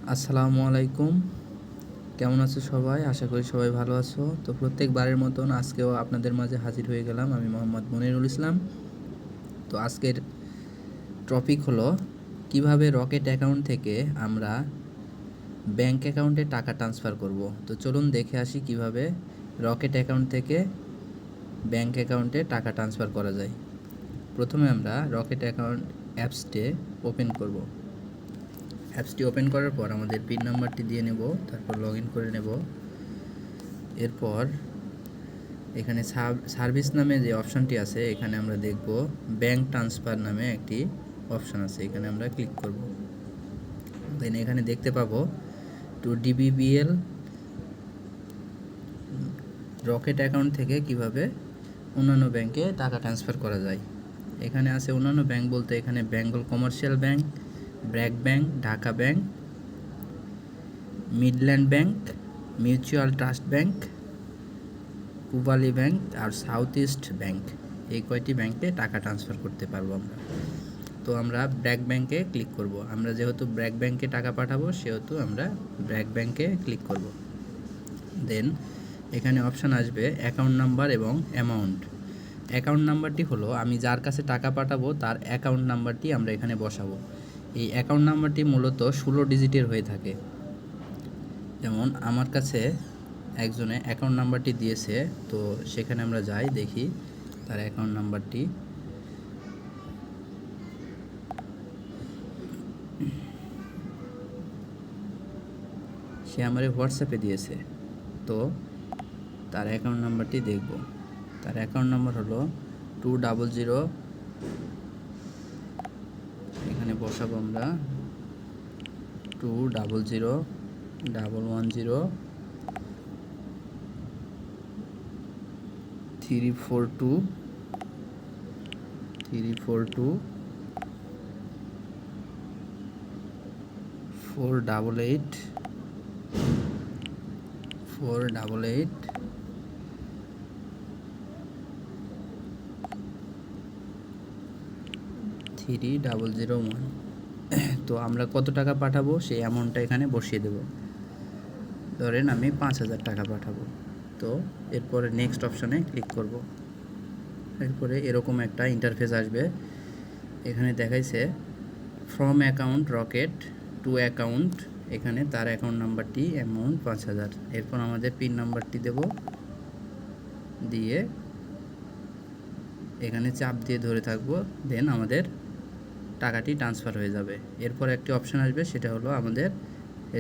আসসালামু আলাইকুম। কেমন আছো সবাই? আশা করি সবাই ভালো আছো। তো প্রত্যেকবারের মতন আজকেও আপনাদের মাঝে হাজির হয়ে গেলাম। আমি মোহাম্মদ মনিরুল ইসলাম। তো আজকের টপিক হলো কিভাবে রকেট অ্যাকাউন্ট থেকে আমরা ব্যাংক অ্যাকাউন্টে টাকা ট্রান্সফার করব। তো চলুন দেখে আসি কিভাবে রকেট অ্যাকাউন্ট থেকে ব্যাংক অ্যাকাউন্টে টাকা ট্রান্সফার করা যায়। প্রথমে আমরা রকেট অ্যাকাউন্ট অ্যাপসটি ওপেন করব। অ্যাপসটি ওপেন করার পর আমাদের পিন নাম্বারটি দিয়ে নেব, তারপর লগ ইন করে নেব। এরপর এখানে সার্ভিস নামে যে অপশানটি আছে এখানে আমরা দেখব ব্যাংক ট্রান্সফার নামে একটি অপশান আছে, এখানে আমরা ক্লিক করব। দেন এখানে দেখতে পাবো টু ডিবিবিএল রকেট অ্যাকাউন্ট থেকে কিভাবে অন্যান্য ব্যাংকে টাকা ট্রান্সফার করা যায়। এখানে আছে অন্যান্য ব্যাংক বলতে এখানে Bengal Commercial Bank, BRAC Bank, Dhaka Bank, Midland Bank, Mutual Trust Bank, Pubali Bank আর সাউথ ইস্ট ব্যাংক, এই কয়টি ব্যাংকে টাকা ট্রান্সফার করতে পারবো আমরা। তো আমরা ব্র্যাক ব্যাংকে ক্লিক করব। আমরা যেহেতু ব্র্যাক ব্যাংকে টাকা পাঠাবো সেহেতু আমরা ব্র্যাক ব্যাংকে ক্লিক করব। দেন এখানে অপশান আসবে অ্যাকাউন্ট নাম্বার এবং অ্যামাউন্ট। অ্যাকাউন্ট নাম্বারটি হলো আমি যার কাছে টাকা পাঠাবো তার অ্যাকাউন্ট নাম্বারটি আমরা এখানে বসাবো। এই অ্যাকাউন্ট নাম্বারটি মূলত 16 ডিজিটের হয়ে থাকে। যেমন আমার কাছে একজনে অ্যাকাউন্ট নাম্বারটি দিয়েছে, তো সেখানে আমরা যাই দেখি তার অ্যাকাউন্ট নাম্বারটি। সে আমার হোয়াটসঅ্যাপে দিয়েছে, তো তার অ্যাকাউন্ট নাম্বারটি দেখব। তার অ্যাকাউন্ট নাম্বার হলো 200, এখানে বসাবো আমরা 344 তো আমরা কত টাকা পাঠাবো সেই অ্যামাউন্টটা এখানে বসিয়ে দেব। ধরেন আমি 5000 টাকা পাঠাবো। তো এরপরে নেক্সট অপশানে ক্লিক করব। এরপরে এরকম একটা ইন্টারফেস আসবে। এখানে দেখাইছে from account rocket two account, এখানে তার অ্যাকাউন্ট নাম্বারটি অ্যামাউন্ট 5000। এরপর আমাদের পিন নাম্বারটি দেব, দিয়ে এখানে চাপ দিয়ে ধরে থাকবো, দেন আমাদের টাকাটি ট্রান্সফার হয়ে যাবে। এরপর একটি অপশান আসবে, সেটা হলো আমাদের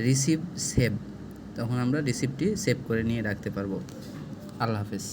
রিসিভ সেভ, তখন আমরা রিসিপ্টটি সেভ করে নিয়ে রাখতে পারবো। আল্লাহ হাফেজ।